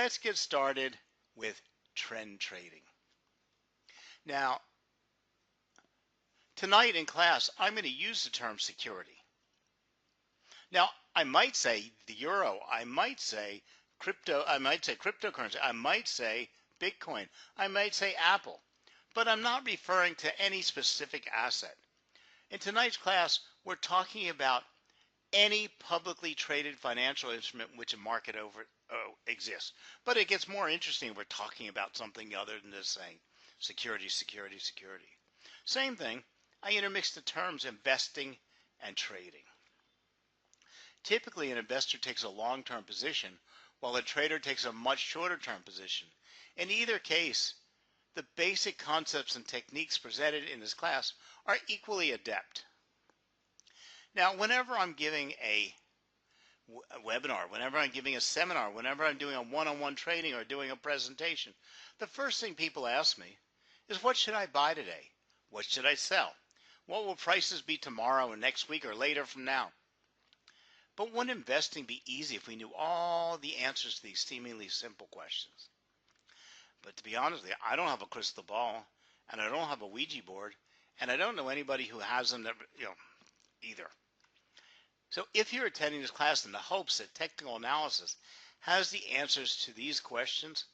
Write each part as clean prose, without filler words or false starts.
let's get started with trend trading. Now, tonight in class, I'm going to use the term security. Now, I might say the euro, I might say crypto, I might say cryptocurrency, I might say Bitcoin, I might say Apple, but I'm not referring to any specific asset. In tonight's class, we're talking about any publicly traded financial instrument in which a market exists. But it gets more interesting if we're talking about something other than just saying security, security, security. Same thing, I intermix the terms investing and trading. Typically, an investor takes a long-term position while a trader takes a much shorter-term position. In either case, the basic concepts and techniques presented in this class are equally adept. Now, whenever I'm giving a webinar, whenever I'm giving a seminar, whenever I'm doing a one-on-one training or doing a presentation, the first thing people ask me is, what should I buy today? What should I sell? What will prices be tomorrow or next week or later from now? But wouldn't investing be easy if we knew all the answers to these seemingly simple questions? But to be honest with you, I don't have a crystal ball, and I don't have a Ouija board, and I don't know anybody who has them, either. So if you're attending this class in the hopes that technical analysis has the answers to these questions,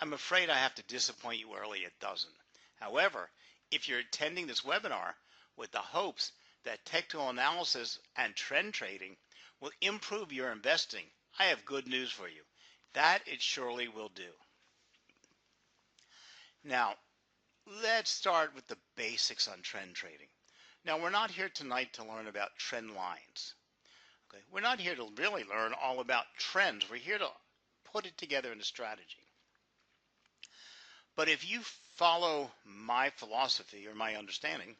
I'm afraid I have to disappoint you early. It doesn't. However, if you're attending this webinar with the hopes that technical analysis and trend trading will improve your investing, I have good news for you. That it surely will do. Now, let's start with the basics on trend trading. Now, we're not here tonight to learn about trend lines. Okay? We're not here to really learn all about trends. We're here to put it together in a strategy. But if you follow my philosophy or my understanding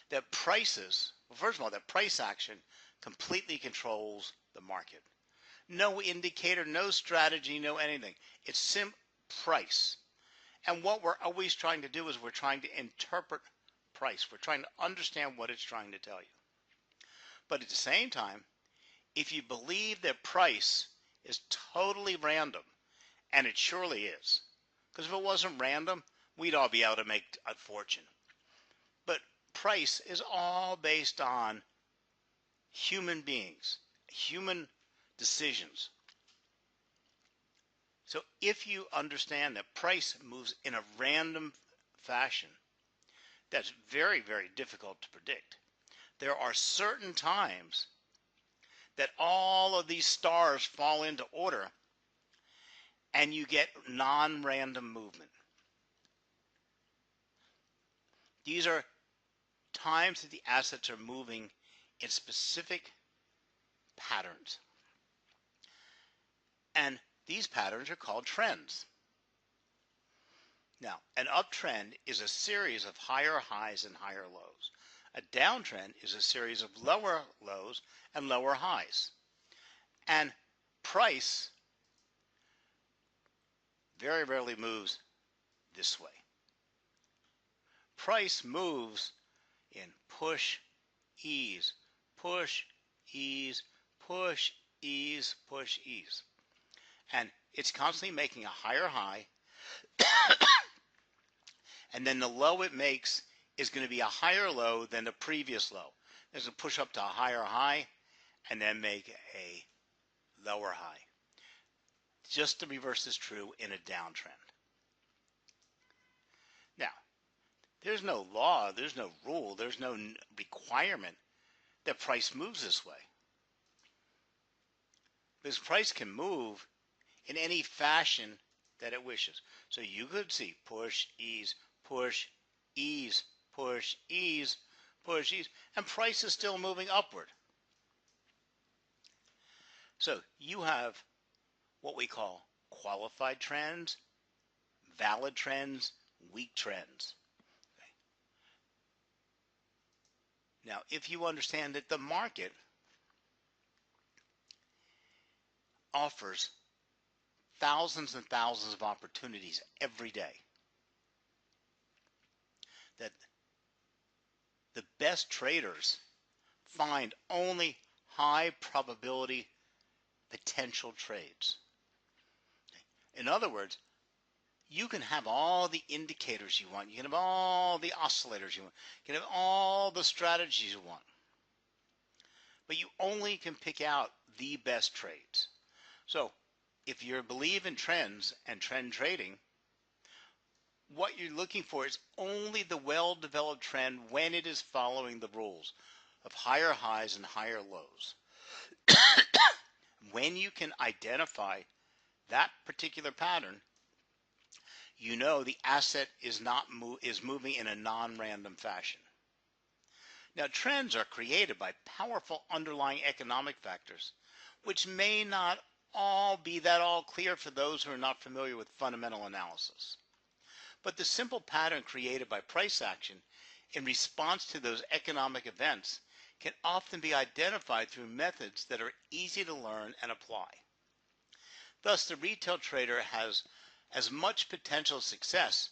that prices, well, first of all, that price action completely controls the market. No indicator, no strategy, no anything. It's simple price. And what we're always trying to do is we're trying to interpret price. We're trying to understand what it's trying to tell you. But at the same time, if you believe that price is totally random, and it surely is, because if it wasn't random, we'd all be able to make a fortune. But price is all based on human beings, human decisions. So if you understand that price moves in a random fashion, that's very, very difficult to predict. There are certain times that all of these stars fall into order and you get non-random movement. These are times that the assets are moving in specific patterns. And these patterns are called trends. Now, an uptrend is a series of higher highs and higher lows. A downtrend is a series of lower lows and lower highs. And price very rarely moves this way. Price moves in push, ease, push, ease, push, ease, push, ease. And it's constantly making a higher high, and then the low it makes is going to be a higher low than the previous low. It's going to push up to a higher high and then make a lower high. Just the reverse is true in a downtrend. Now, there's no law, there's no rule, there's no requirement that price moves this way. Because price can move in any fashion that it wishes. So you could see push, ease, push, ease, push, ease, push, ease, and price is still moving upward. So you have what we call qualified trends, valid trends, weak trends. Okay. Now, if you understand that the market offers thousands and thousands of opportunities every day, that the best traders find only high probability potential trades. In other words, you can have all the indicators you want. You can have all the oscillators you want. You can have all the strategies you want. But you only can pick out the best trades. So if you believe in trends and trend trading, what you're looking for is only the well-developed trend when it is following the rules of higher highs and higher lows. When you can identify that particular pattern, you know the asset is moving in a non-random fashion. Now, trends are created by powerful underlying economic factors, which may not all be that all clear for those who are not familiar with fundamental analysis. But the simple pattern created by price action in response to those economic events can often be identified through methods that are easy to learn and apply. Thus, the retail trader has as much potential success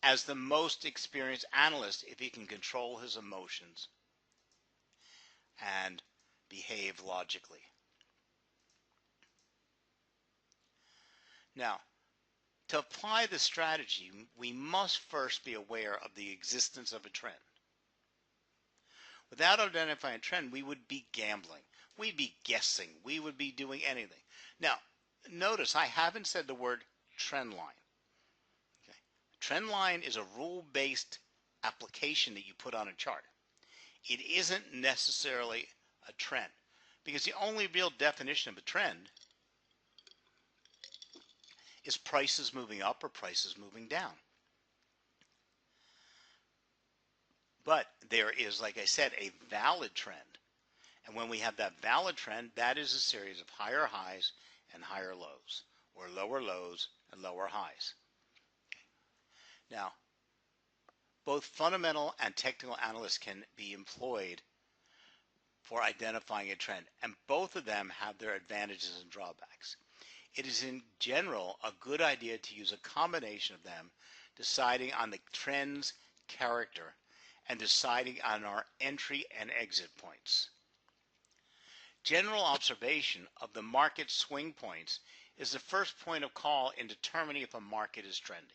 as the most experienced analyst if he can control his emotions and behave logically. Now, to apply the strategy, we must first be aware of the existence of a trend. Without identifying a trend, we would be gambling. We'd be guessing. We would be doing anything. Now, notice I haven't said the word trend line. Okay. Trend line is a rule-based application that you put on a chart. It isn't necessarily a trend, because the only real definition of a trend is prices moving up or prices moving down. But there is, like I said, a valid trend. And when we have that valid trend, that is a series of higher highs and higher lows, or lower lows and lower highs. Now, both fundamental and technical analysts can be employed for identifying a trend, and both of them have their advantages and drawbacks. It is in general a good idea to use a combination of them, deciding on the trend's character and deciding on our entry and exit points. General observation of the market swing points is the first point of call in determining if a market is trending.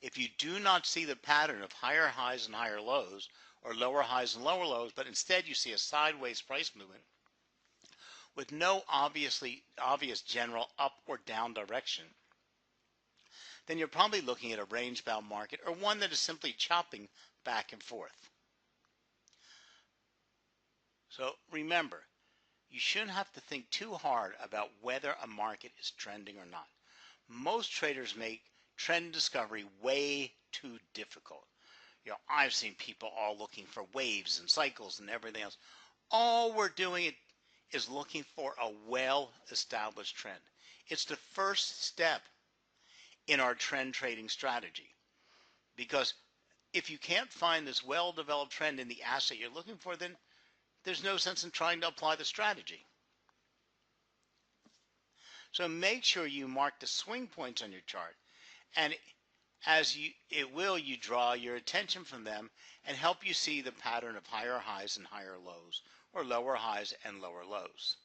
If you do not see the pattern of higher highs and higher lows, or lower highs and lower lows, but instead you see a sideways price movement with no obvious general up or down direction, then you're probably looking at a range-bound market, or one that is simply chopping back and forth. So remember, you shouldn't have to think too hard about whether a market is trending or not. Most traders make trend discovery way too difficult. I've seen people all looking for waves and cycles and everything else. All we're doing is looking for a well-established trend. It's the first step in our trend trading strategy. Because if you can't find this well-developed trend in the asset you're looking for, then there's no sense in trying to apply the strategy. So make sure you mark the swing points on your chart, and you draw your attention from them and help you see the pattern of higher highs and higher lows, or lower highs and lower lows.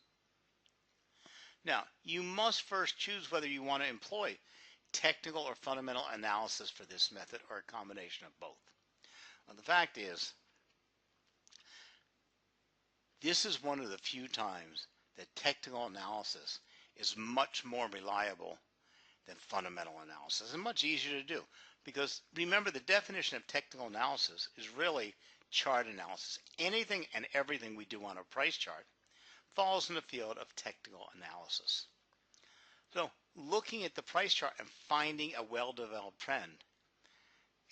Now, you must first choose whether you want to employ technical or fundamental analysis for this method, or a combination of both. Well, the fact is, this is one of the few times that technical analysis is much more reliable than fundamental analysis, and much easier to do. Because remember, the definition of technical analysis is really chart analysis. Anything and everything we do on a price chart falls in the field of technical analysis. So looking at the price chart and finding a well-developed trend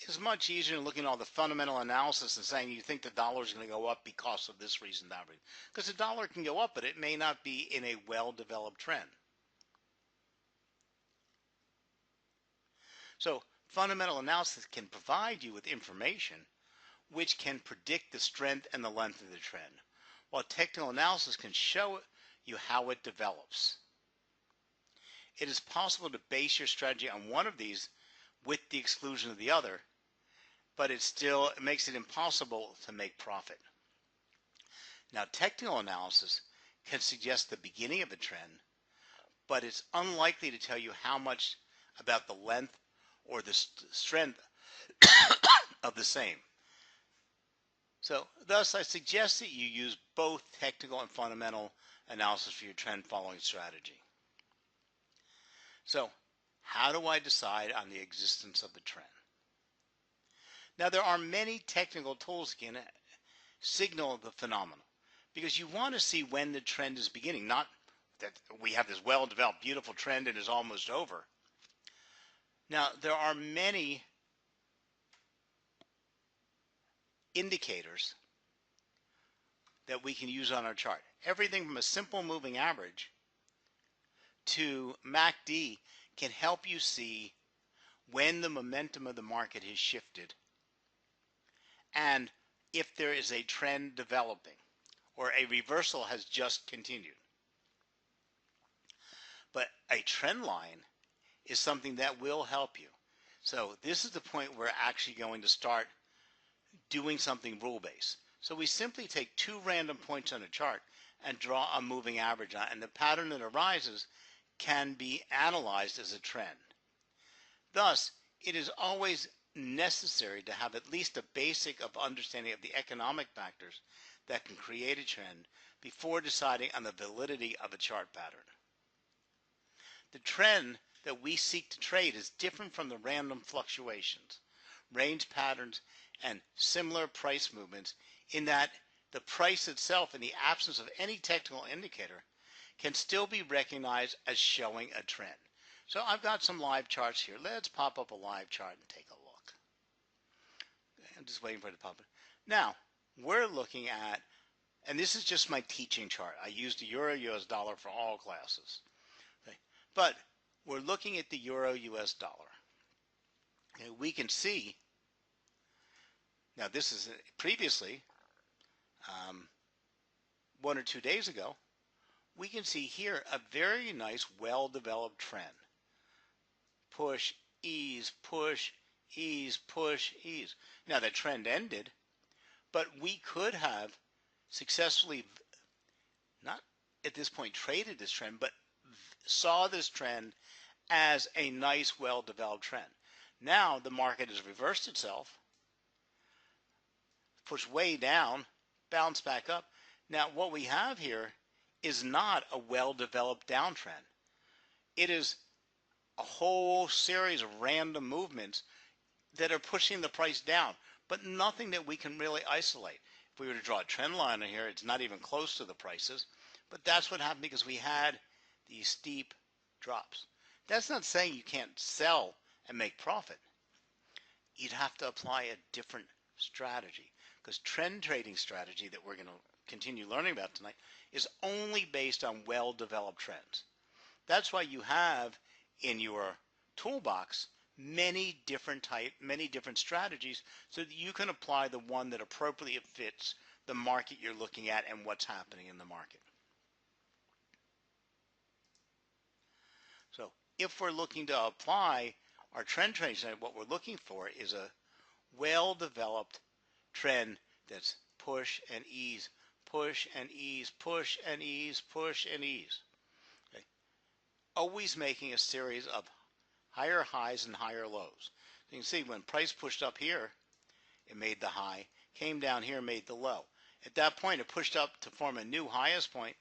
is much easier than looking at all the fundamental analysis and saying you think the dollar is going to go up because of this reason, that reason. Because the dollar can go up, but it may not be in a well-developed trend. So fundamental analysis can provide you with information which can predict the strength and the length of the trend, while technical analysis can show you how it develops. It is possible to base your strategy on one of these with the exclusion of the other, but it makes it impossible to make profit. Now, technical analysis can suggest the beginning of a trend, but it's unlikely to tell you how much about the length or the strength of the same. So thus I suggest that you use both technical and fundamental analysis for your trend following strategy. So how do I decide on the existence of the trend? Now there are many technical tools that can signal the phenomenon, because you want to see when the trend is beginning, not that we have this well-developed beautiful trend and is almost over. Now there are many indicators that we can use on our chart. Everything from a simple moving average to MACD can help you see when the momentum of the market has shifted and if there is a trend developing or a reversal has just continued. But a trend line is something that will help you. So this is the point where we're actually going to start doing something rule-based. So we simply take two random points on a chart and draw a moving average on it, and the pattern that arises can be analyzed as a trend. Thus, it is always necessary to have at least a basic of understanding of the economic factors that can create a trend before deciding on the validity of a chart pattern. The trend that we seek to trade is different from the random fluctuations, range patterns, and similar price movements in that the price itself, in the absence of any technical indicator, can still be recognized as showing a trend. So I've got some live charts here. Let's pop up a live chart and take a look. I'm just waiting for it to pop up. Now, we're looking at, and this is just my teaching chart. I used the Euro-US dollar for all classes. Okay. But we're looking at the Euro-US dollar. Okay. We can see, now this is previously, 1 or 2 days ago, we can see here a very nice well-developed trend. Push, ease, push, ease, push, ease. Now the trend ended, but we could have successfully, not at this point traded this trend, but saw this trend as a nice well-developed trend. Now the market has reversed itself, pushed way down, bounced back up. Now what we have here is not a well-developed downtrend. It is a whole series of random movements that are pushing the price down, but nothing that we can really isolate. If we were to draw a trend line in here, it's not even close to the prices, but that's what happened because we had these steep drops. That's not saying you can't sell and make profit. You'd have to apply a different strategy, because trend trading strategy that we're going to continue learning about tonight is only based on well-developed trends. That's why you have in your toolbox many different strategies so that you can apply the one that appropriately fits the market you're looking at and what's happening in the market. So if we're looking to apply our trend trading strategy, what we're looking for is a well-developed trend that's push and ease, push and ease, push and ease, push and ease. Okay. Always making a series of higher highs and higher lows. You can see when price pushed up here, it made the high, came down here, made the low. At that point, it pushed up to form a new highest point.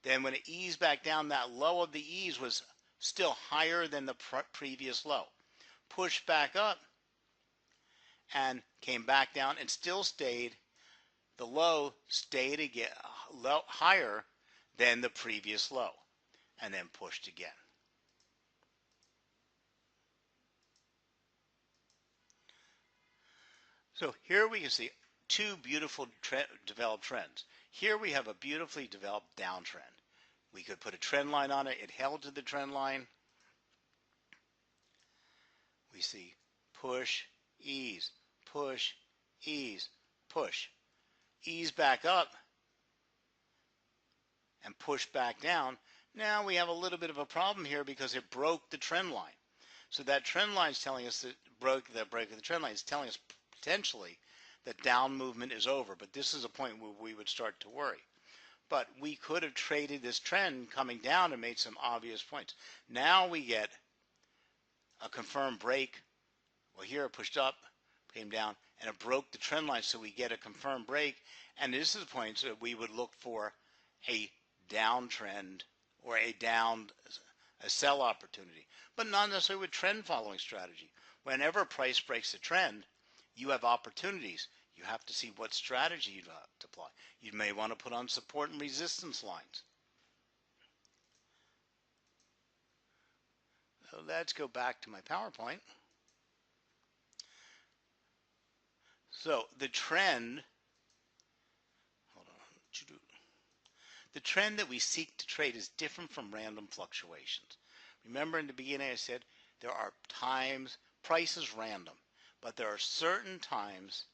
Then when it eased back down, that low of the ease was still higher than the previous low. Pushed back up and came back down and still stayed. The low stayed again higher than the previous low, and then pushed again. So here we can see two beautiful developed trends. Here we have a beautifully developed downtrend. We could put a trend line on it. It held to the trend line. We see push, ease, push, ease, push. Ease back up and push back down. Now we have a little bit of a problem here because it broke the trend line. So that trend line is telling us that break of the trend line is telling us potentially that down movement is over. But this is a point where we would start to worry. but we could have traded this trend coming down and made some obvious points. Now we get a confirmed break. Well, here it pushed up, came down, and it broke the trend line, so we get a confirmed break. And this is the point that we would look for a downtrend or a sell opportunity, but not necessarily with trend following strategy. Whenever a price breaks the trend, you have opportunities. You have to see what strategy you'd have to apply. You may want to put on support and resistance lines. So let's go back to my PowerPoint. So the trend, hold on, the trend that we seek to trade is different from random fluctuations. Remember in the beginning I said there are times, price is random, but there are certain times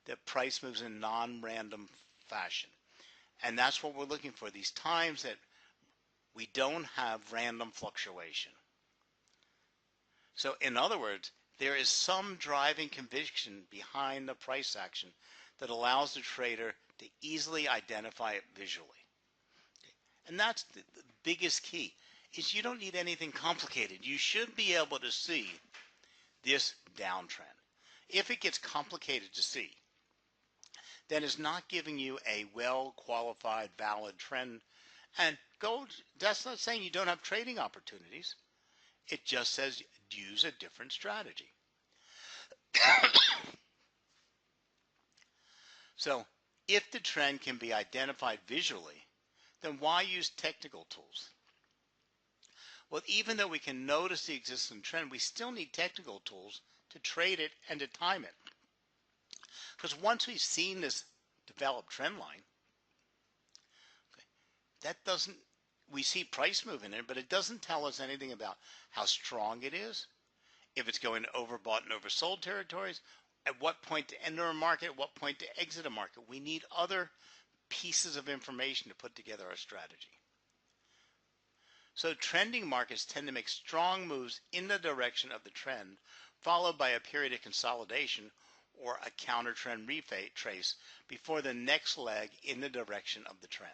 that price moves in non-random fashion. And that's what we're looking for, these times that we don't have random fluctuation. So in other words, there is some driving conviction behind the price action that allows the trader to easily identify it visually. Okay. And that's the biggest key, is you don't need anything complicated. You should be able to see this downtrend. If it gets complicated to see, then it's not giving you a well-qualified, valid trend. And gold, that's not saying you don't have trading opportunities. It just says use a different strategy. So if the trend can be identified visually, then why use technical tools? Well, even though we can notice the existing trend, we still need technical tools to trade it and to time it. Because once we've seen this developed trend line, okay, that doesn't, we see price moving in it, but it doesn't tell us anything about how strong it is, if it's going to overbought and oversold territories, at what point to enter a market, at what point to exit a market. We need other pieces of information to put together our strategy. So trending markets tend to make strong moves in the direction of the trend, followed by a period of consolidation or a counter trend retrace before the next leg in the direction of the trend.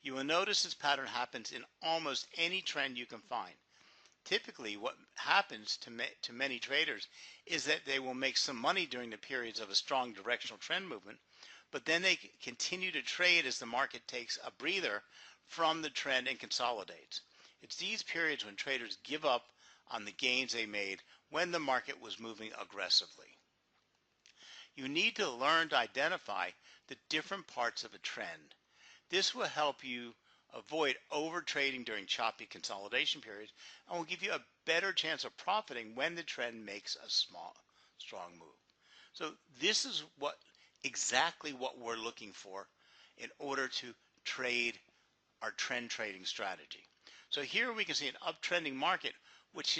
You will notice this pattern happens in almost any trend you can find. Typically, what happens to many traders is that they will make some money during the periods of a strong directional trend movement, but then they continue to trade as the market takes a breather from the trend and consolidates. It's these periods when traders give up on the gains they made when the market was moving aggressively. You need to learn to identify the different parts of a trend. This will help you avoid overtrading during choppy consolidation periods and will give you a better chance of profiting when the trend makes a strong move. So this is exactly what we're looking for in order to trade our trend trading strategy. So here we can see an uptrending market which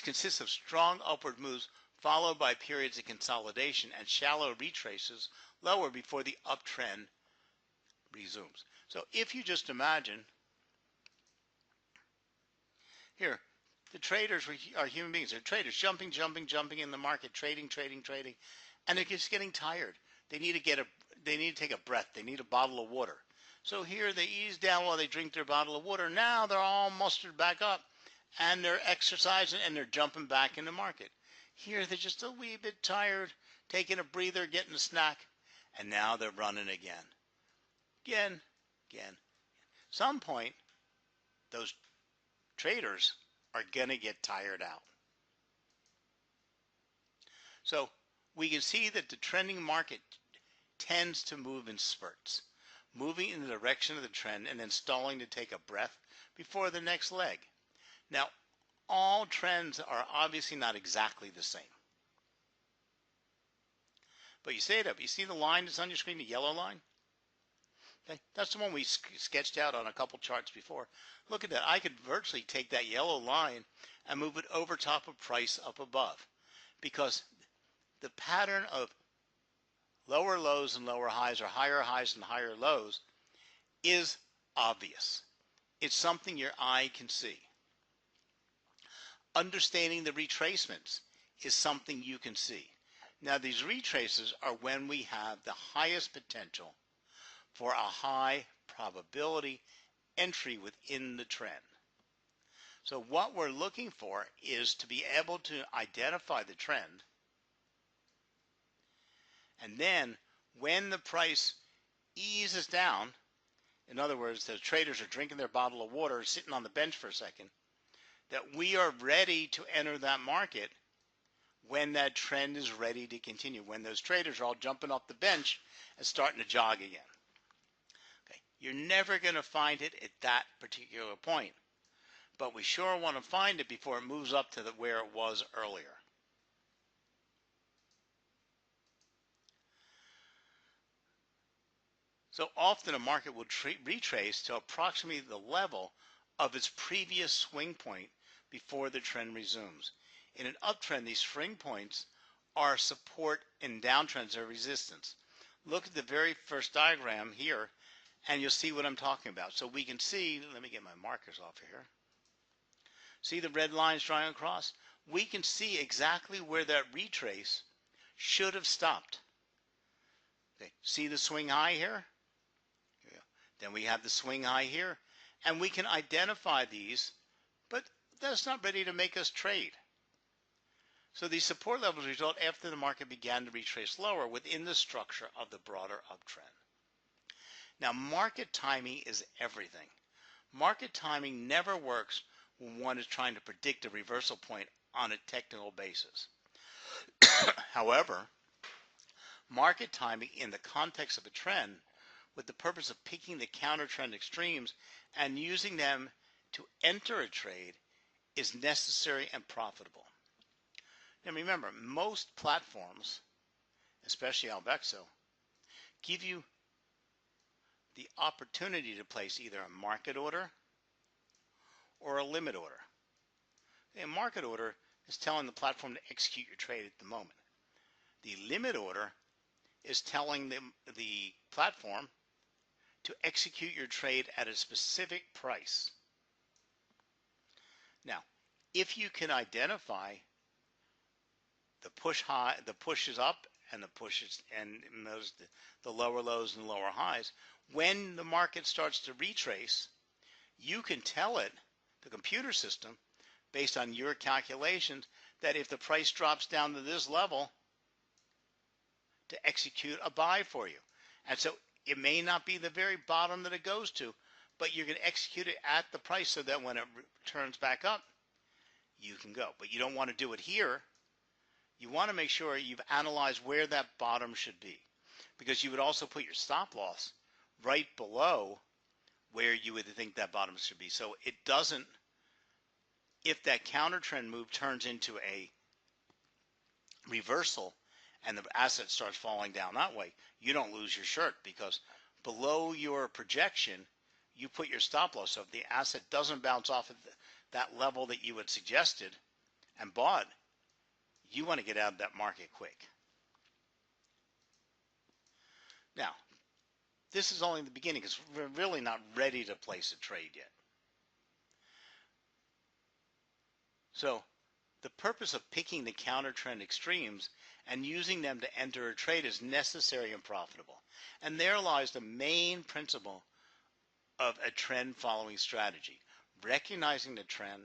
consists of strong upward moves followed by periods of consolidation and shallow retraces lower before the uptrend resumes. So if you just imagine here, the traders are human beings. They're traders jumping in the market, trading, and they're just getting tired. They need to take a breath. They need a bottle of water. So here they ease down while they drink their bottle of water. Now they're all mustered back up and they're exercising and they're jumping back in the market. Here they're just a wee bit tired, taking a breather, getting a snack, and now they're running again. Again. Some point, those traders are going to get tired out. So we can see that the trending market tends to move in spurts, moving in the direction of the trend and then stalling to take a breath before the next leg. Now, all trends are obviously not exactly the same. But you say it up. You see the line that's on your screen, the yellow line? Okay, that's the one we sketched out on a couple charts before. Look at that. I could virtually take that yellow line and move it over top of price up above, because the pattern of lower lows and lower highs or higher highs and higher lows is obvious. It's something your eye can see. Understanding the retracements is something you can see. Now these retraces are when we have the highest potential for a high probability entry within the trend. So what we're looking for is to be able to identify the trend, and then when the price eases down, in other words, the traders are drinking their bottle of water, sitting on the bench for a second, that we are ready to enter that market when that trend is ready to continue, when those traders are all jumping off the bench and starting to jog again. Okay. You're never going to find it at that particular point, but we sure want to find it before it moves up to where it was earlier. So often a market will retrace to approximately the level of its previous swing point before the trend resumes. In an uptrend, these swing points are support, and downtrends are resistance. Look at the very first diagram here, and you'll see what I'm talking about. So we can see, let me get my markers off here. See the red lines drawing across? We can see exactly where that retrace should have stopped. Okay. See the swing high here? Then we have the swing high here, and we can identify these, but that's not ready to make us trade. So these support levels result after the market began to retrace lower within the structure of the broader uptrend. Now, market timing is everything. Market timing never works when one is trying to predict a reversal point on a technical basis. However, market timing in the context of a trend with the purpose of picking the counter trend extremes and using them to enter a trade is necessary and profitable. Now remember, most platforms, especially Alvexo, give you the opportunity to place either a market order or a limit order. A market order is telling the platform to execute your trade at the moment. The limit order is telling the platform to execute your trade at a specific price. Now, if you can identify the pushes up and the pushes and the lower lows and lower highs, when the market starts to retrace, you can tell it, the computer system, based on your calculations, that if the price drops down to this level, to execute a buy for you. And so it may not be the very bottom that it goes to, but you're going to execute it at the price so that when it turns back up, you can go. But you don't want to do it here. You want to make sure you've analyzed where that bottom should be, because you would also put your stop loss right below where you would think that bottom should be. So it doesn't, if that counter trend move turns into a reversal and the asset starts falling down that way, you don't lose your shirt, because below your projection, you put your stop loss. So if the asset doesn't bounce off of that level that you had suggested and bought, you want to get out of that market quick. Now, this is only the beginning, because we're really not ready to place a trade yet. So the purpose of picking the counter trend extremes and using them to enter a trade is necessary and profitable. And there lies the main principle of a trend following strategy: recognizing the trend,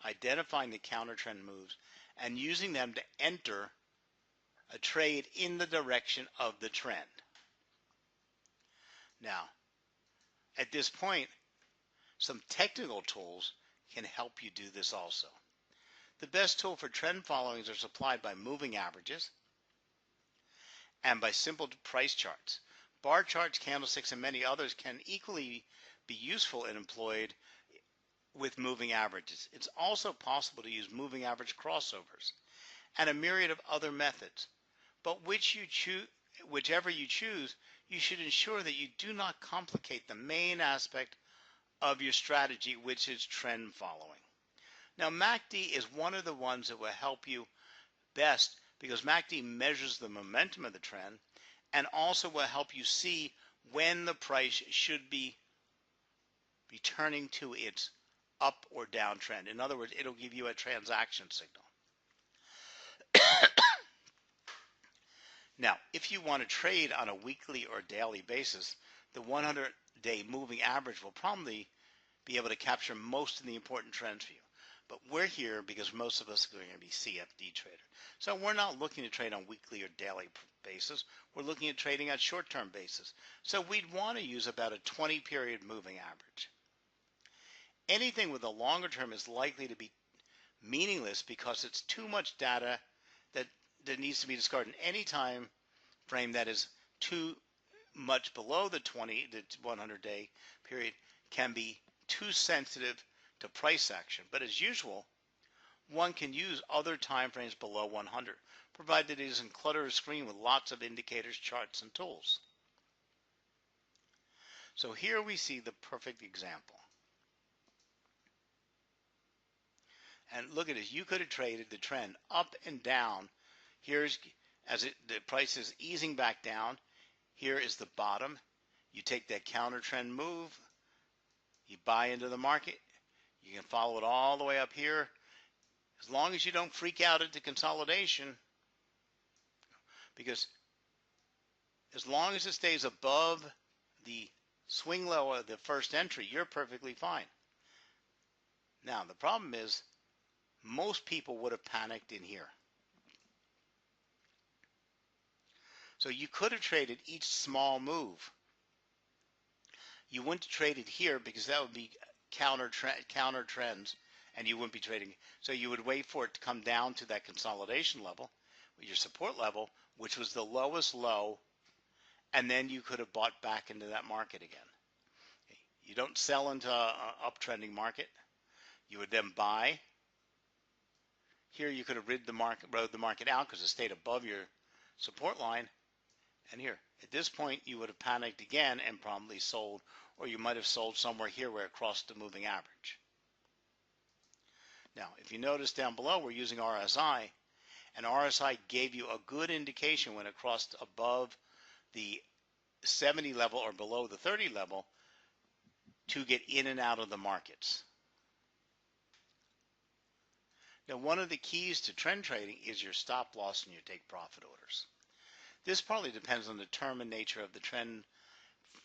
identifying the counter trend moves, and using them to enter a trade in the direction of the trend. Now, at this point, some technical tools can help you do this also. The best tool for trend followings are supplied by moving averages and by simple price charts. Bar charts, candlesticks, and many others can equally be useful and employed with moving averages. It's also possible to use moving average crossovers and a myriad of other methods. But whichever you choose, you should ensure that you do not complicate the main aspect of your strategy, which is trend following. Now, MACD is one of the ones that will help you best, because MACD measures the momentum of the trend and also will help you see when the price should be returning to its up or down trend. In other words, it'll give you a transaction signal. Now, if you want to trade on a weekly or daily basis, the 100-day moving average will probably be able to capture most of the important trends for you. But we're here because most of us are going to be CFD traders. So we're not looking to trade on weekly or daily basis. We're looking at trading on short-term basis. So we'd want to use about a 20-period moving average. Anything with a longer term is likely to be meaningless because it's too much data that needs to be discarded in any time frame that is too much below the 100-day period can be too sensitive to price action. But as usual, one can use other time frames below 100, provided it doesn't clutter a screen with lots of indicators, charts, and tools. So here we see the perfect example. And look at this. You could have traded the trend up and down. Here's the price is easing back down. Here is the bottom. You take that counter trend move. You buy into the market. You can follow it all the way up here. As long as you don't freak out at the consolidation, because as long as it stays above the swing low of the first entry, you're perfectly fine. Now, the problem is most people would have panicked in here. So you could have traded each small move. You wouldn't trade it here because that would be counter trends, and you wouldn't be trading. So you would wait for it to come down to that consolidation level, your support level, which was the lowest low, and then you could have bought back into that market again. You don't sell into an uptrending market. You would then buy. Here you could have rode the market out because it stayed above your support line. And here, at this point, you would have panicked again and promptly sold, or you might have sold somewhere here where it crossed the moving average. Now, if you notice down below, we're using RSI, and RSI gave you a good indication when it crossed above the 70 level or below the 30 level to get in and out of the markets. Now, one of the keys to trend trading is your stop loss and your take profit orders. This partly depends on the term and nature of the trend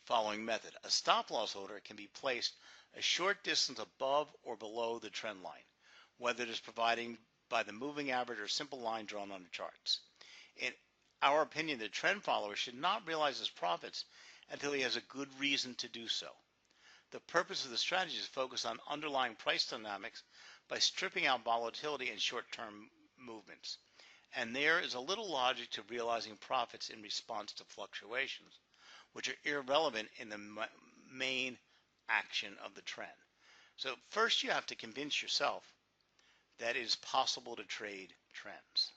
following method. A stop loss order can be placed a short distance above or below the trend line, whether it is provided by the moving average or simple line drawn on the charts. In our opinion, the trend follower should not realize his profits until he has a good reason to do so. The purpose of the strategy is to focus on underlying price dynamics by stripping out volatility and short-term movements. And there is a little logic to realizing profits in response to fluctuations, which are irrelevant in the main action of the trend. So first you have to convince yourself that it is possible to trade trends.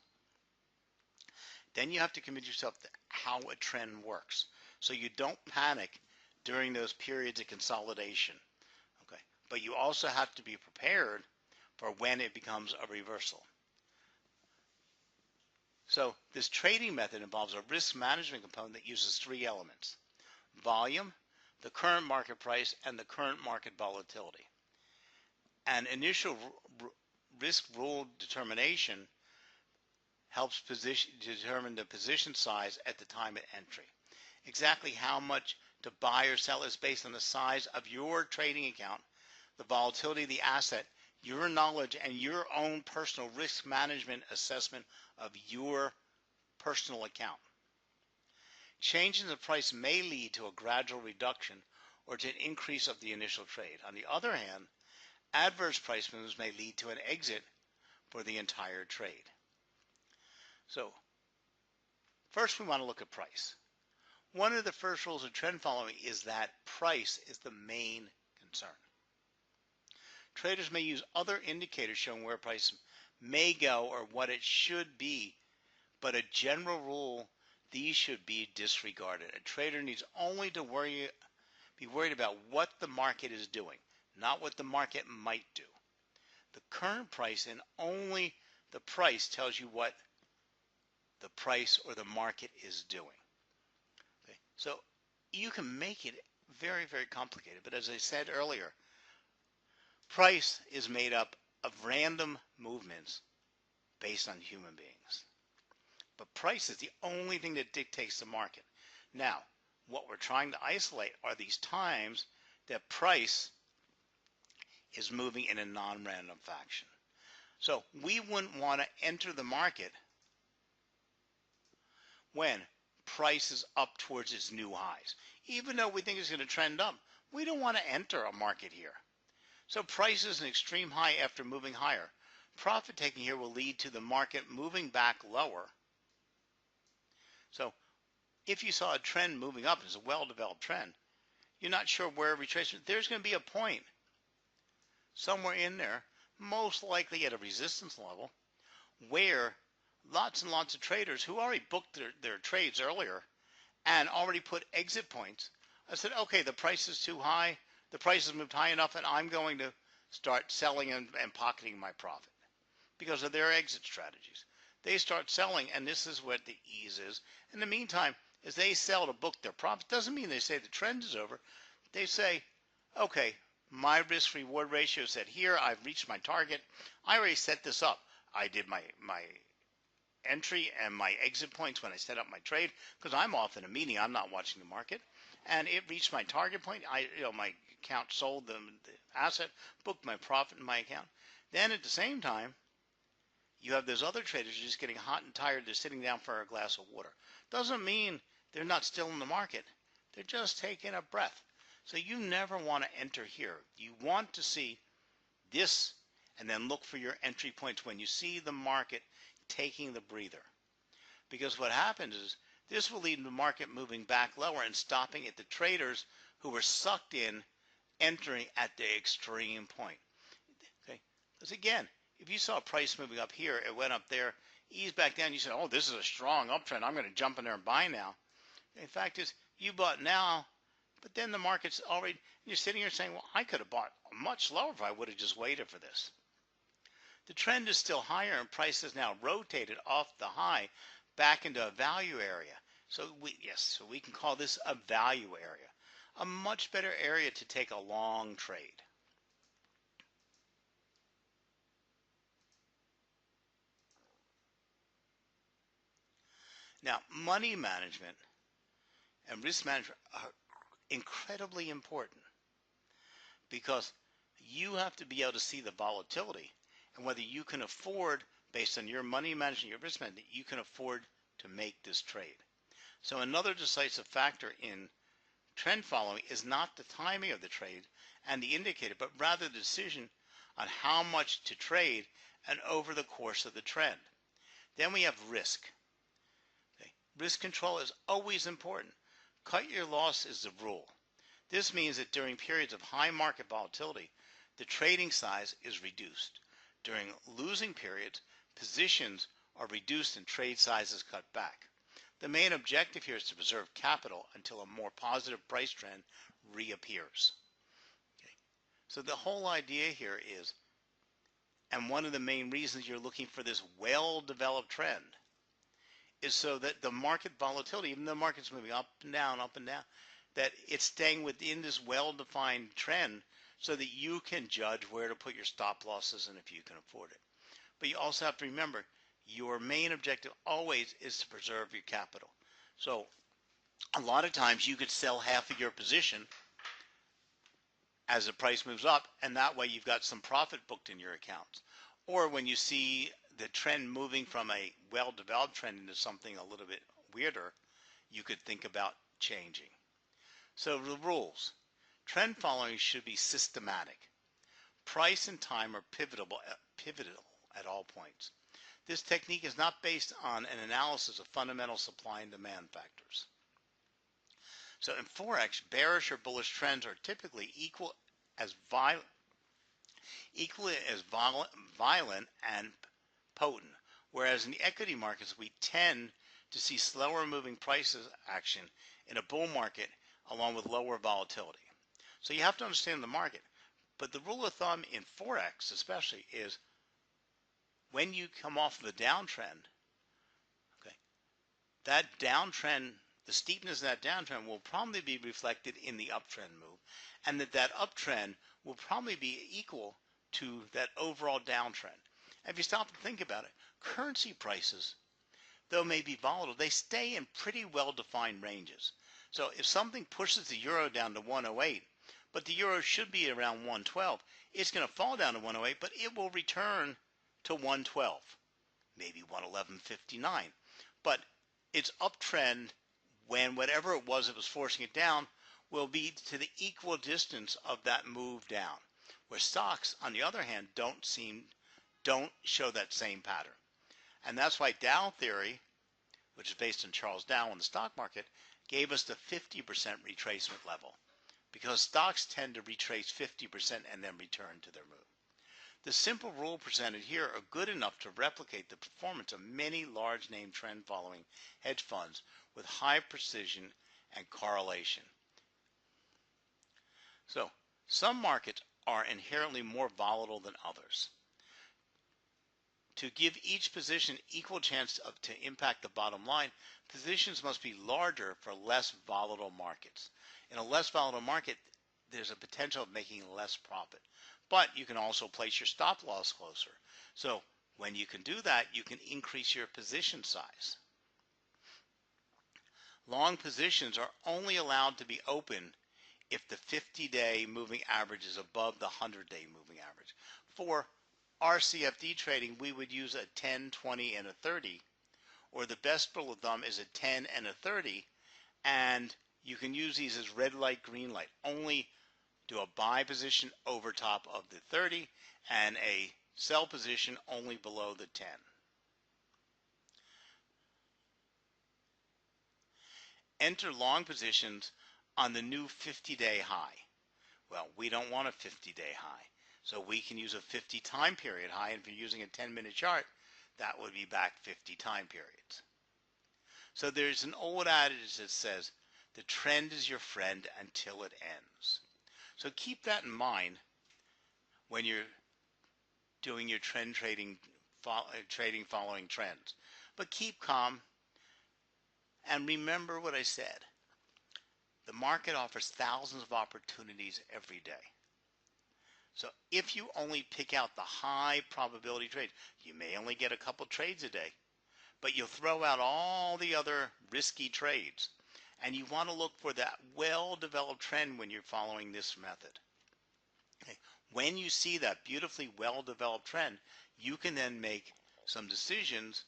Then you have to convince yourself that how a trend works, so you don't panic during those periods of consolidation. Okay, but you also have to be prepared for when it becomes a reversal. So this trading method involves a risk management component that uses three elements: volume, the current market price, and the current market volatility. An initial risk rule determination helps determine the position size at the time of entry. Exactly how much to buy or sell is based on the size of your trading account, the volatility of the asset, your knowledge, and your own personal risk management assessment of your personal account. Changes in the price may lead to a gradual reduction or to an increase of the initial trade. On the other hand, adverse price moves may lead to an exit for the entire trade. So, first we want to look at price. One of the first rules of trend following is that price is the main concern. Traders may use other indicators showing where price may go or what it should be, but a general rule, these should be disregarded. A trader needs only to be worried about what the market is doing, not what the market might do. The current price and only the price tells you what the price or the market is doing. Okay? So you can make it very, very complicated, but as I said earlier, price is made up of random movements based on human beings. But price is the only thing that dictates the market. Now, what we're trying to isolate are these times that price is moving in a non-random fashion. So we wouldn't want to enter the market when price is up towards its new highs. Even though we think it's going to trend up, we don't want to enter a market here. So price is an extreme high after moving higher. Profit taking here will lead to the market moving back lower. So if you saw a trend moving up, it's a well-developed trend, you're not sure where retracement, there's going to be a point somewhere in there, most likely at a resistance level, where lots and lots of traders who already booked their trades earlier and already put exit points, I said, okay, the price is too high, the price has moved high enough, and I'm going to start selling and pocketing my profit because of their exit strategies. They start selling, and this is what the ease is. In the meantime, as they sell to book their profit, doesn't mean they say the trend is over. They say, okay, my risk reward ratio is set here. I've reached my target. I already set this up. I did my entry and my exit points when I set up my trade because I'm off in a meeting. I'm not watching the market. And it reached my target point. My account sold the asset, booked my profit in my account. Then at the same time, you have those other traders just getting hot and tired. They're sitting down for a glass of water. Doesn't mean they're not still in the market. They're just taking a breath. So you never want to enter here. You want to see this and then look for your entry points when you see the market taking the breather. Because what happens is this will lead to the market moving back lower and stopping at the traders who were sucked in entering at the extreme point. Okay? Because again, if you saw a price moving up here, it went up there, eased back down, you said, oh, this is a strong uptrend, I'm going to jump in there and buy now. The fact is, you bought now, but then the market's already, you're sitting here saying, well, I could have bought much lower if I would have just waited for this. The trend is still higher and price is now rotated off the high back into a value area. So we can call this a value area, a much better area to take a long trade. Now, money management and risk management are incredibly important because you have to be able to see the volatility and whether you can afford, based on your money management, your risk management, you can afford to make this trade. So another decisive factor in trend following is not the timing of the trade and the indicator, but rather the decision on how much to trade and over the course of the trend. Then we have risk. Okay. Risk control is always important. Cut your loss is the rule. This means that during periods of high market volatility, the trading size is reduced. During losing periods, positions are reduced and trade sizes cut back. The main objective here is to preserve capital until a more positive price trend reappears. Okay. So the whole idea here is, and one of the main reasons you're looking for this well-developed trend, is so that the market volatility, even though the market's moving up and down, that it's staying within this well-defined trend so that you can judge where to put your stop losses and if you can afford it. But you also have to remember, your main objective always is to preserve your capital. So a lot of times you could sell half of your position as the price moves up, and that way you've got some profit booked in your accounts. Or when you see the trend moving from a well-developed trend into something a little bit weirder, you could think about changing. So the rules. Trend following should be systematic. Price and time are pivotal at all points. This technique is not based on an analysis of fundamental supply and demand factors. So in Forex, bearish or bullish trends are typically equally as violent and potent, whereas in the equity markets, we tend to see slower moving prices action in a bull market along with lower volatility. So you have to understand the market. But the rule of thumb in Forex especially is when you come off of a downtrend, okay, that downtrend, the steepness of that downtrend will probably be reflected in the uptrend move, and that uptrend will probably be equal to that overall downtrend. And if you stop and think about it, currency prices, though may be volatile, they stay in pretty well-defined ranges. So if something pushes the euro down to 108, but the euro should be around 112, it's going to fall down to 108, but it will return to 112, maybe 111.59. But its uptrend, when whatever it was forcing it down, will be to the equal distance of that move down. Where stocks, on the other hand, don't show that same pattern. And that's why Dow theory, which is based on Charles Dow in the stock market, gave us the 50% retracement level, because stocks tend to retrace 50% and then return to their move. The simple rule presented here are good enough to replicate the performance of many large name trend following hedge funds with high precision and correlation. So, some markets are inherently more volatile than others. To give each position equal chance to impact the bottom line, positions must be larger for less volatile markets. In a less volatile market, there's a potential of making less profit. But you can also place your stop loss closer. So when you can do that, you can increase your position size. Long positions are only allowed to be open if the 50-day moving average is above the 100-day moving average. For RCFD trading, we would use a 10, 20, and a 30, or the best rule of thumb is a 10 and a 30, and you can use these as red light, green light. Only do a buy position over top of the 30 and a sell position only below the 10. Enter long positions on the new 50-day high. Well, we don't want a 50-day high, so we can use a 50 time period high, and if you're using a 10-minute chart, that would be back 50 time periods. So there's an old adage that says, the trend is your friend until it ends. So keep that in mind when you're doing your trend trading following trends. But keep calm and remember what I said. The market offers thousands of opportunities every day. So if you only pick out the high probability trades, you may only get a couple trades a day, but you'll throw out all the other risky trades. And you want to look for that well-developed trend when you're following this method. Okay. When you see that beautifully well-developed trend, you can then make some decisions,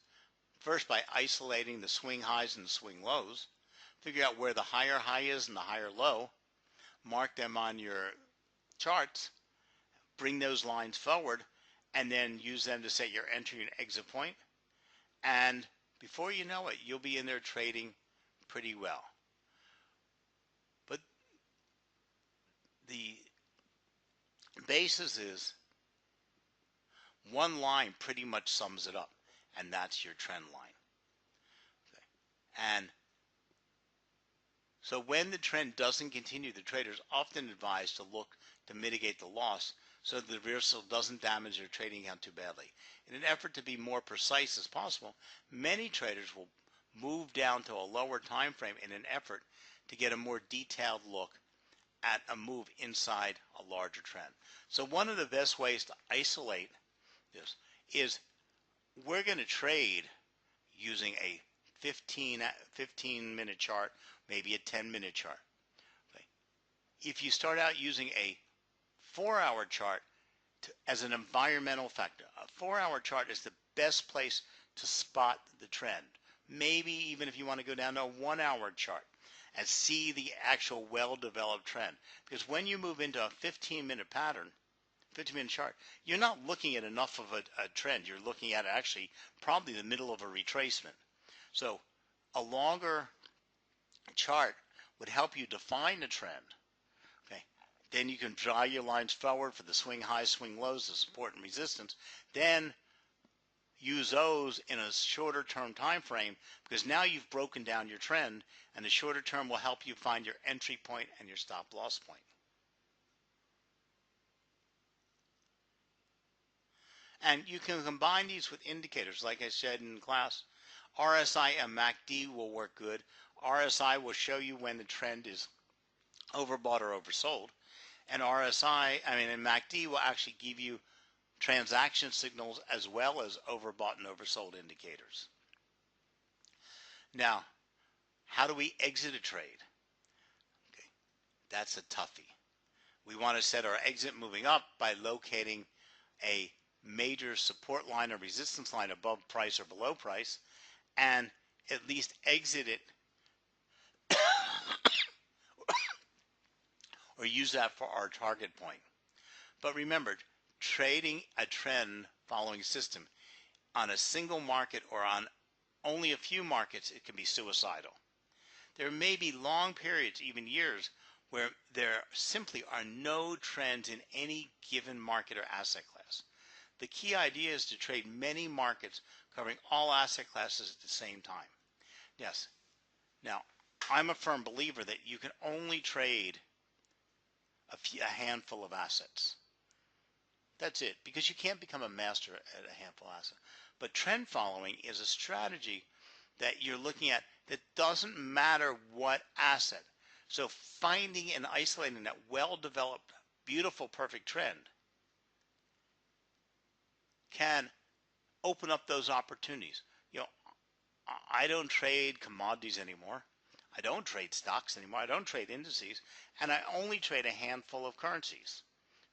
first by isolating the swing highs and the swing lows, figure out where the higher high is and the higher low, mark them on your charts, bring those lines forward, and then use them to set your entry and exit point. And before you know it, you'll be in there trading pretty well. But the basis is one line pretty much sums it up, and that's your trend line. Okay. And so when the trend doesn't continue, the traders often advise to look to mitigate the loss so the reversal doesn't damage their trading account too badly. In an effort to be more precise as possible, many traders will move down to a lower time frame in an effort to get a more detailed look at a move inside a larger trend. So one of the best ways to isolate this is we're going to trade using a 15-minute chart, maybe a 10-minute chart. Okay. If you start out using a 4-hour chart as an environmental factor, a 4-hour chart is the best place to spot the trend. Maybe even if you want to go down to a 1-hour chart and see the actual well-developed trend. Because when you move into a 15-minute pattern, 15-minute chart, you're not looking at enough of a trend. You're looking at actually probably the middle of a retracement. So a longer chart would help you define a trend. Okay. Then you can draw your lines forward for the swing highs, swing lows, the support and resistance. Then use those in a shorter term time frame, because now you've broken down your trend, and the shorter term will help you find your entry point and your stop loss point. And you can combine these with indicators, like I said in class. RSI and MACD will work good. RSI will show you when the trend is overbought or oversold, and and MACD will actually give you transaction signals as well as overbought and oversold indicators. Now, how do we exit a trade? Okay, that's a toughie. We want to set our exit moving up by locating a major support line or resistance line above price or below price, and at least exit it or use that for our target point. But remember, trading a trend following system on a single market or on only a few markets, it can be suicidal. There may be long periods, even years, where there simply are no trends in any given market or asset class. The key idea is to trade many markets covering all asset classes at the same time. Yes. Now, I'm a firm believer that you can only trade a handful of assets. That's it, because you can't become a master at a handful of assets. But trend following is a strategy that you're looking at that doesn't matter what asset. So finding and isolating that well-developed, beautiful, perfect trend can open up those opportunities. You know, I don't trade commodities anymore. I don't trade stocks anymore. I don't trade indices. And I only trade a handful of currencies.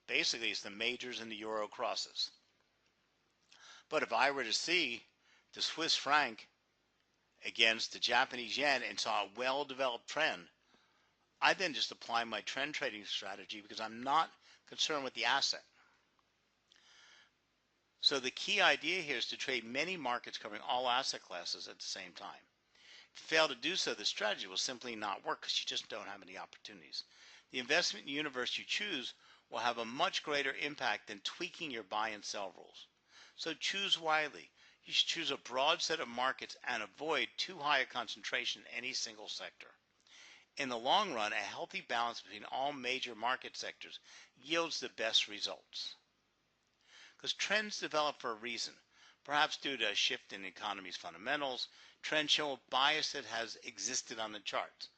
Basically, it's the majors and the euro crosses. But if I were to see the Swiss franc against the Japanese yen and saw a well-developed trend, I then just apply my trend trading strategy because I'm not concerned with the asset. So the key idea here is to trade many markets covering all asset classes at the same time. If you fail to do so, the strategy will simply not work because you just don't have any opportunities. The investment universe you choose will have a much greater impact than tweaking your buy and sell rules. So choose wisely. You should choose a broad set of markets and avoid too high a concentration in any single sector. In the long run, a healthy balance between all major market sectors yields the best results. Because trends develop for a reason. Perhaps due to a shift in the economy's fundamentals, trends show a bias that has existed on the charts.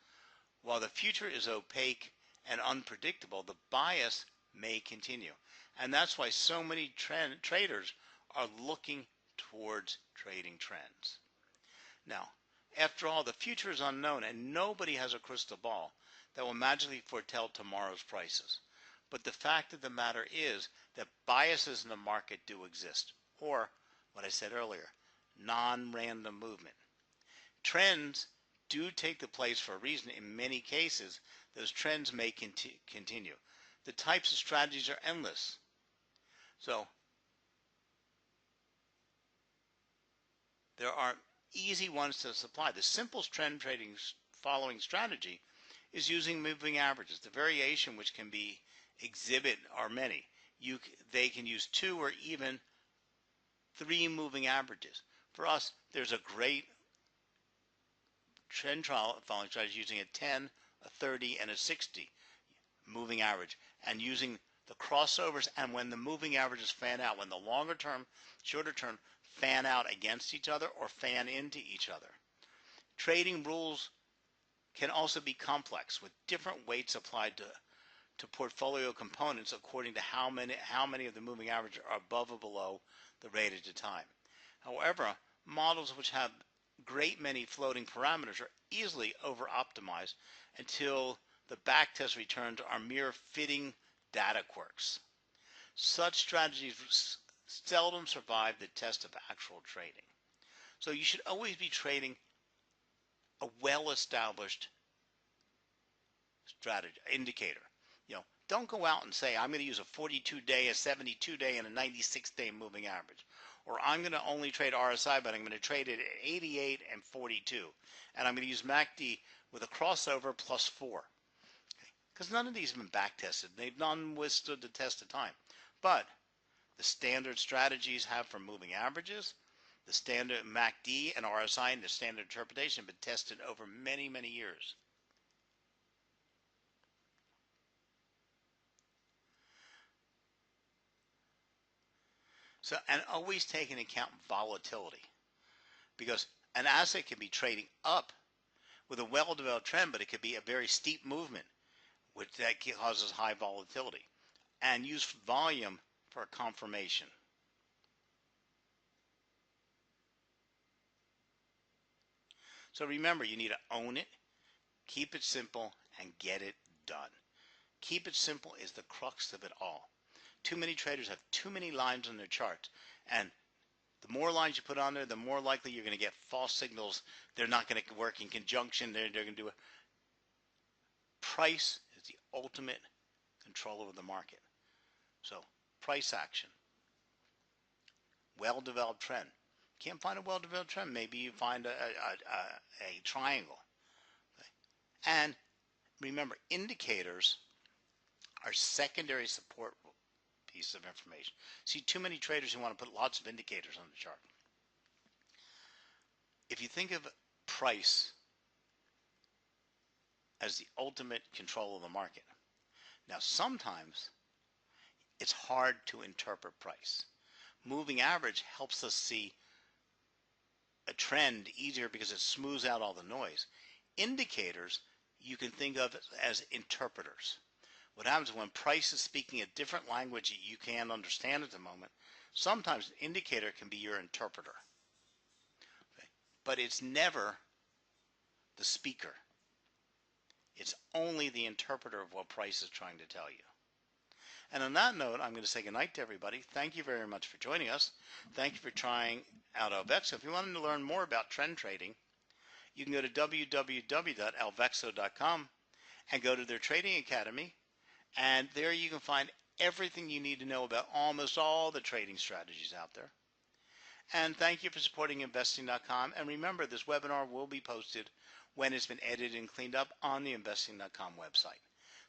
While the future is opaque and unpredictable, the bias may continue. And that's why so many traders are looking towards trading trends. Now, after all, the future is unknown and nobody has a crystal ball that will magically foretell tomorrow's prices. But the fact of the matter is that biases in the market do exist, or what I said earlier, non-random movement. Trends do take the place for a reason. In many cases, those trends may continue. The types of strategies are endless. So there are easy ones to supply. The simplest trend trading following strategy is using moving averages. The variation which can be exhibit are many. They can use 2 or even 3 moving averages. For us, there's a great trend following strategy using a 10, a 30, and a 60 moving average, and using the crossovers and when the moving averages fan out, when the longer term, shorter term fan out against each other or fan into each other. Trading rules can also be complex with different weights applied to portfolio components according to how many of the moving averages are above or below the rate at a time. However, models which have great many floating parameters are easily over-optimized until the backtest returns are mere fitting data quirks. Such strategies seldom survive the test of actual trading. So you should always be trading a well-established strategy indicator. Don't go out and say, I'm going to use a 42-day, a 72-day, and a 96-day moving average. Or I'm going to only trade RSI, but I'm going to trade it at 88 and 42. And I'm going to use MACD with a crossover plus 4. Because none of these have been back-tested. They've none withstood the test of time. But the standard strategies have for moving averages, the standard MACD and RSI and the standard interpretation have been tested over many, many years. So, and always take into account volatility, because an asset can be trading up with a well-developed trend, but it could be a very steep movement, which that causes high volatility. And use volume for confirmation. So remember, you need to own it, keep it simple, and get it done. Keep it simple is the crux of it all. Too many traders have too many lines on their charts, and the more lines you put on there, the more likely you're going to get false signals. They're not going to work in conjunction. They're going to do it. Price is the ultimate control over the market. So price action, well-developed trend. Can't find a well-developed trend. Maybe you find a triangle. Okay. And remember, indicators are secondary support pieces of information. See, too many traders who want to put lots of indicators on the chart. If you think of price as the ultimate control of the market, now sometimes it's hard to interpret price. Moving average helps us see a trend easier because it smooths out all the noise. Indicators you can think of as interpreters. What happens when price is speaking a different language that you can't understand at the moment, sometimes an indicator can be your interpreter. Okay? But it's never the speaker. It's only the interpreter of what price is trying to tell you. And on that note, I'm going to say goodnight to everybody. Thank you very much for joining us. Thank you for trying out Alvexo. If you wanted to learn more about trend trading, you can go to www.alvexo.com and go to their trading academy. And there you can find everything you need to know about almost all the trading strategies out there. And thank you for supporting investing.com. And remember, this webinar will be posted when it's been edited and cleaned up on the investing.com website.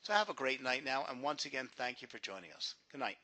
So have a great night now, and once again, thank you for joining us. Good night.